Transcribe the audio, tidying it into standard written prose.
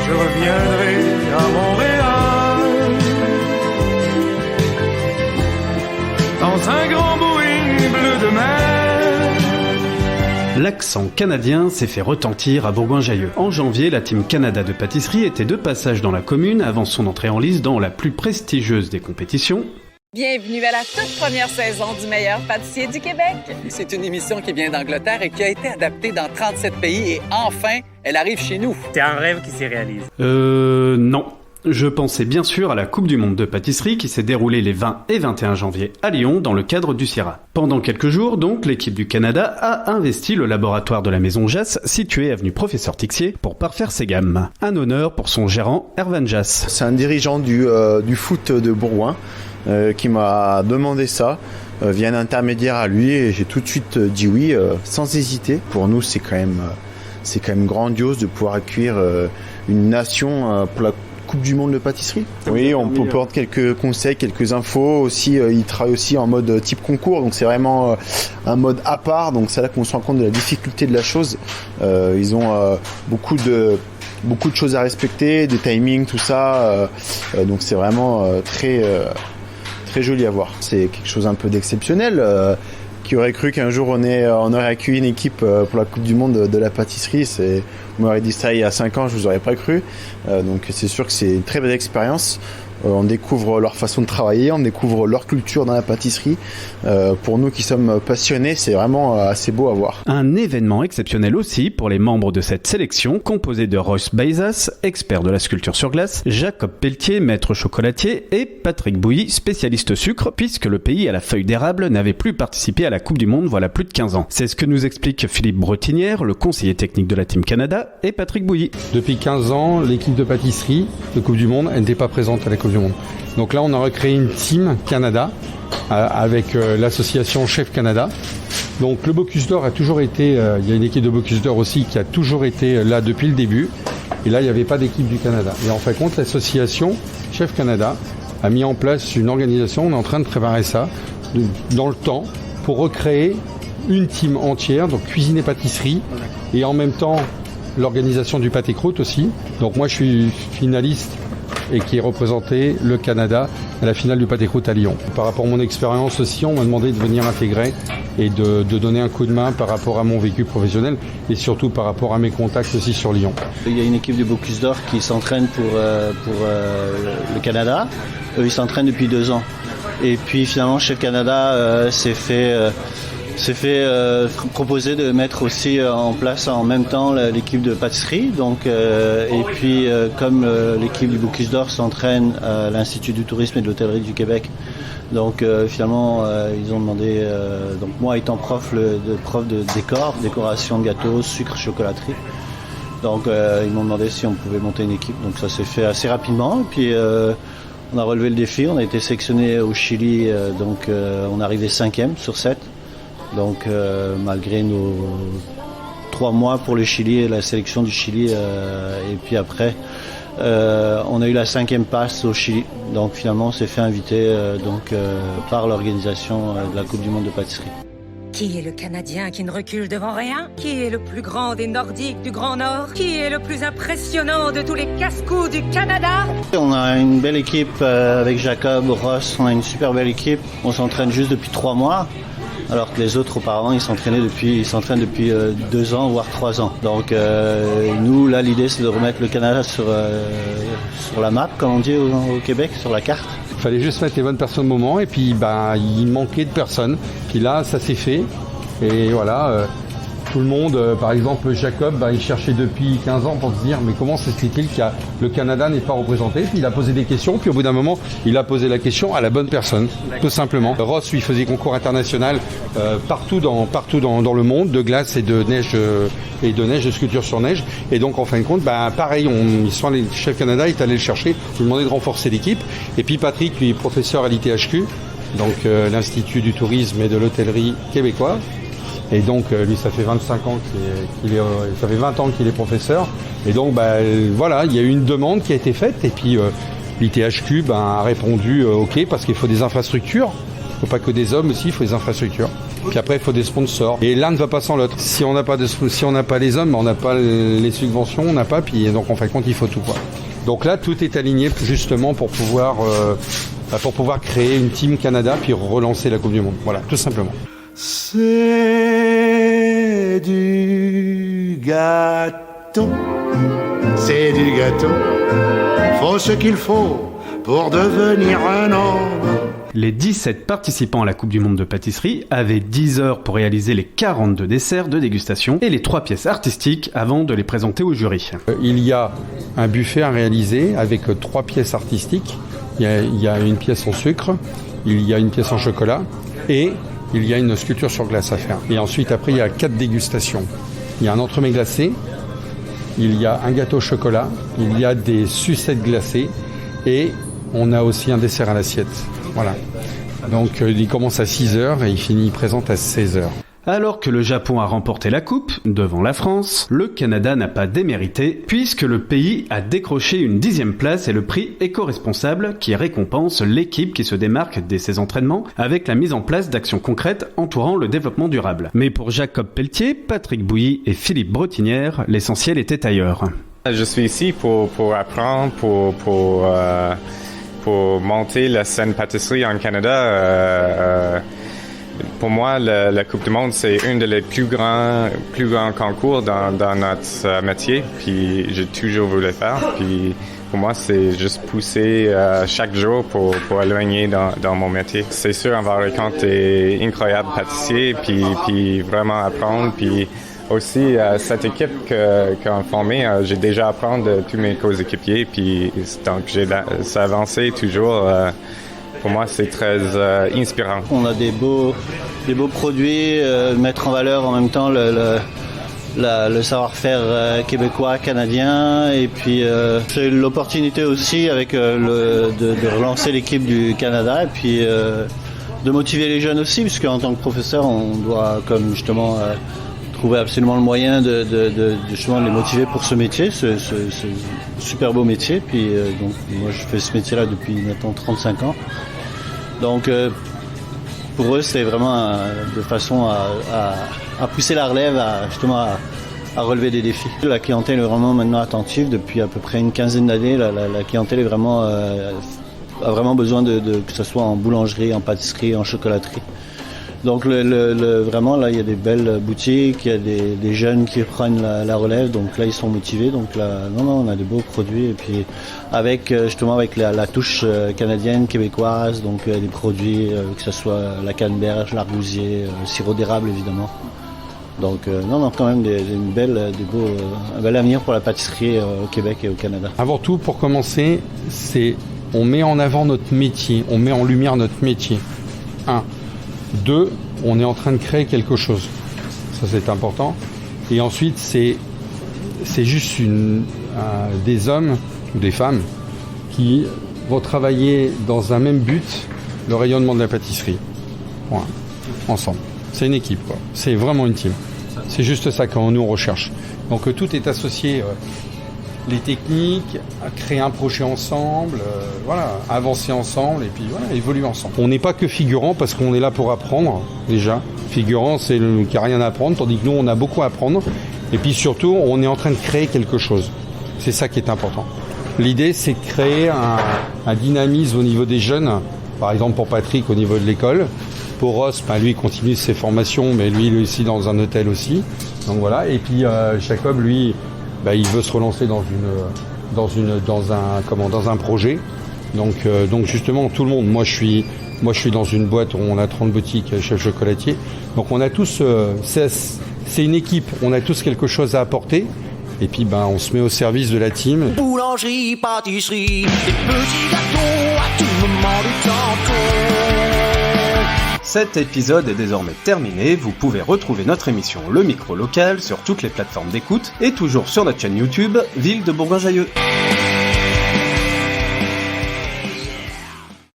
je reviendrai à Montréal. Dans un grand Boeing bleu de mer. L'accent canadien s'est fait retentir à Bourgoin-Jallieu. En janvier, la Team Canada de pâtisserie était de passage dans la commune avant son entrée en lice dans la plus prestigieuse des compétitions. Bienvenue à la toute première saison du meilleur pâtissier du Québec. C'est une émission qui vient d'Angleterre et qui a été adaptée dans 37 pays et enfin, elle arrive chez nous. C'est un rêve qui s'est réalisé. Non. Je pensais bien sûr à la Coupe du Monde de pâtisserie qui s'est déroulée les 20 et 21 janvier à Lyon dans le cadre du Sierra. Pendant quelques jours, donc, l'équipe du Canada a investi le laboratoire de la Maison Jass, situé avenue Professeur Tixier, pour parfaire ses gammes. Un honneur pour son gérant, Ervan Jass. C'est un dirigeant du foot de Bourgoin qui m'a demandé ça via un intermédiaire à lui et j'ai tout de suite dit oui sans hésiter. Pour nous, c'est quand même grandiose de pouvoir accueillir une nation pour la Coupe du Monde de pâtisserie. Oui, on peut apporter quelques conseils, quelques infos. Aussi, ils travaillent aussi en mode type concours, donc c'est vraiment un mode à part. Donc c'est là qu'on se rend compte de la difficulté de la chose. Ils ont beaucoup de choses à respecter, des timings, tout ça. Donc c'est vraiment très joli à voir. C'est quelque chose un peu d'exceptionnel. Qui aurait cru qu'un jour on aurait accueilli une équipe pour la Coupe du Monde de la pâtisserie. On m'aurait dit ça il y a 5 ans, je vous aurais pas cru. Donc c'est sûr que c'est une très belle expérience. On découvre leur façon de travailler, on découvre leur culture dans la pâtisserie. Pour nous qui sommes passionnés, c'est vraiment assez beau à voir. Un événement exceptionnel aussi pour les membres de cette sélection, composée de Royce Baizas, expert de la sculpture sur glace, Jacob Pelletier, maître chocolatier, et Patrick Bouilly, spécialiste sucre, puisque le pays à la feuille d'érable n'avait plus participé à la Coupe du Monde voilà plus de 15 ans. C'est ce que nous explique Philippe Bretinière, le conseiller technique de la Team Canada, et Patrick Bouilly. Depuis 15 ans, l'équipe de pâtisserie de Coupe du Monde, elle n'était pas présente à la Coupe du Monde. Donc là, on a recréé une Team Canada avec l'association Chef Canada. Donc le Bocuse d'Or a toujours été, il y a une équipe de Bocuse d'Or aussi qui a toujours été là depuis le début. Et là, il n'y avait pas d'équipe du Canada. Et en fin de compte, l'association Chef Canada a mis en place une organisation. On est en train de préparer ça dans le temps pour recréer une team entière, donc cuisine et pâtisserie, et en même temps l'organisation du pâté croûte aussi. Donc moi, je suis finaliste et qui représentait le Canada à la finale du pâté croûte à Lyon. Par rapport à mon expérience aussi, on m'a demandé de venir intégrer et de donner un coup de main par rapport à mon vécu professionnel et surtout par rapport à mes contacts aussi sur Lyon. Il y a une équipe de Bocuse d'Or qui s'entraîne pour le Canada. Eux, ils s'entraînent depuis 2 ans. Et puis finalement, Chef Canada s'est fait proposer de mettre aussi en place en même temps l'équipe de pâtisserie. Donc, et puis comme l'équipe du Bocuse d'Or s'entraîne à l'Institut du tourisme et de l'hôtellerie du Québec, donc finalement ils ont demandé, donc moi étant prof de décoration de gâteaux, sucre, chocolaterie. Donc ils m'ont demandé si on pouvait monter une équipe. Donc ça s'est fait assez rapidement. Et puis on a relevé le défi. On a été sélectionné au Chili. Donc on est arrivé 5e sur 7. Donc malgré nos 3 mois pour le Chili et la sélection du Chili, et puis après on a eu la 5e passe au Chili. Donc finalement on s'est fait inviter par l'organisation de la Coupe du Monde de pâtisserie. Qui est le Canadien qui ne recule devant rien? Qui est le plus grand des Nordiques du Grand Nord? Qui est le plus impressionnant de tous les casse-coups du Canada? On a une belle équipe avec Jacob, Ross, on a une super belle équipe. On s'entraîne juste depuis 3 mois. Alors que les autres auparavant ils s'entraînent depuis 2 ans voire 3 ans. Donc nous là l'idée c'est de remettre le Canada sur la map comme on dit au Québec, sur la carte. Il fallait juste mettre les bonnes personnes au moment et puis il manquait de personnes. Puis là ça s'est fait et voilà. Tout le monde, par exemple Jacob, il cherchait depuis 15 ans pour se dire mais comment se fait-il que le Canada n'est pas représenté? Puis il a posé des questions, puis au bout d'un moment, il a posé la question à la bonne personne, tout simplement. Ross, lui, faisait concours international partout dans le monde, de glace et de neige, de sculpture sur neige. Et donc en fin de compte, pareil, les Chef Canada est allé le chercher, lui demander de renforcer l'équipe. Et puis Patrick, lui, est professeur à l'ITHQ, donc l'Institut du tourisme et de l'hôtellerie québécoise. Et donc lui ça fait 25 ans ça fait 20 ans qu'il est professeur. Et donc voilà, il y a eu une demande qui a été faite et puis l'ITHQ a répondu OK parce qu'il faut des infrastructures. Il ne faut pas que des hommes aussi, il faut des infrastructures. Puis après, il faut des sponsors. Et l'un ne va pas sans l'autre. Si on n'a pas les hommes, on n'a pas les subventions, on n'a pas. Puis donc en fin de compte, il faut tout, quoi. Donc là, tout est aligné justement pour pouvoir créer une Team Canada puis relancer la Coupe du Monde. Voilà, tout simplement. C'est du gâteau, c'est du gâteau. Faut ce qu'il faut pour devenir un homme. Les 17 participants à la Coupe du Monde de pâtisserie avaient 10 heures pour réaliser les 42 desserts de dégustation et les 3 pièces artistiques avant de les présenter au jury. Il y a un buffet à réaliser avec 3 pièces artistiques. Il y a une pièce en sucre, il y a une pièce en chocolat et il y a une sculpture sur glace à faire. Et ensuite, après, il y a 4 dégustations. Il y a un entremets glacé, il y a un gâteau au chocolat, il y a des sucettes glacées et on a aussi un dessert à l'assiette. Voilà. Donc il commence à 6h et il présente à 16h. Alors que le Japon a remporté la coupe, devant la France, le Canada n'a pas démérité, puisque le pays a décroché une 10e place et le prix éco-responsable qui récompense l'équipe qui se démarque dès ses entraînements avec la mise en place d'actions concrètes entourant le développement durable. Mais pour Jacob Pelletier, Patrick Bouilly et Philippe Brettinière, l'essentiel était ailleurs. Je suis ici pour apprendre, pour monter la scène pâtisserie en Canada. Pour moi, la Coupe du Monde, c'est un des plus grands concours dans notre métier. Puis j'ai toujours voulu le faire. Puis pour moi, c'est juste pousser chaque jour pour éloigner dans mon métier. C'est sûr, on va rencontrer incroyable pâtissier, puis vraiment apprendre. Puis aussi, cette équipe qu'on a formée, j'ai déjà appris de tous mes coéquipiers. Puis donc, ça a avancé toujours. Pour moi, c'est très inspirant. On a des beaux produits, mettre en valeur en même temps le savoir-faire québécois, canadien, et puis c'est l'opportunité aussi avec de relancer l'équipe du Canada, et puis de motiver les jeunes aussi, puisque en tant que professeur, on doit comme justement trouver absolument le moyen de justement les motiver pour ce métier, ce super beau métier. Puis donc moi je fais ce métier-là depuis maintenant 35 ans. Donc pour eux c'est vraiment de façon à pousser la relève, à relever des défis. La clientèle est vraiment maintenant attentive depuis à peu près une quinzaine d'années. La clientèle est vraiment a vraiment besoin de que ce soit en boulangerie, en pâtisserie, en chocolaterie. Donc vraiment là il y a des belles boutiques, il y a des jeunes qui prennent la relève, donc là ils sont motivés, donc là on a des beaux produits, et puis avec justement avec la touche canadienne, québécoise, donc des produits que ce soit la canneberge, l'argousier, le sirop d'érable évidemment. Donc quand même un bel avenir pour la pâtisserie au Québec et au Canada. Avant tout, pour commencer, on met en avant notre métier, on met en lumière notre métier. 1. 2, on est en train de créer quelque chose. Ça, c'est important. Et ensuite, c'est juste des hommes ou des femmes qui vont travailler dans un même but, le rayonnement de la pâtisserie. Voilà. Ensemble. C'est une équipe, quoi. C'est vraiment une team. C'est juste ça que nous, on recherche. Donc, tout est associé. Les techniques, créer un projet ensemble, avancer ensemble et puis évoluer ensemble. On n'est pas que figurant parce qu'on est là pour apprendre déjà. Figurant, c'est le qui n'a rien à apprendre, tandis que nous, on a beaucoup à apprendre. Et puis surtout, on est en train de créer quelque chose. C'est ça qui est important. L'idée, c'est de créer un dynamisme au niveau des jeunes. Par exemple, pour Patrick, au niveau de l'école. Pour Ross, lui, il continue ses formations, mais lui aussi dans un hôtel aussi. Donc voilà. Et puis Jacob, lui, il veut se relancer dans un projet. Donc justement tout le monde. Moi je suis dans une boîte où on a 30 boutiques chef chocolatier. Donc on a tous c'est une équipe, on a tous quelque chose à apporter. Et puis on se met au service de la team. Boulangerie, pâtisserie, des petits gâteaux à tout moment du temps. Cet épisode est désormais terminé, vous pouvez retrouver notre émission Le Micro Local sur toutes les plateformes d'écoute et toujours sur notre chaîne YouTube Ville de Bourgoin-Jallieu.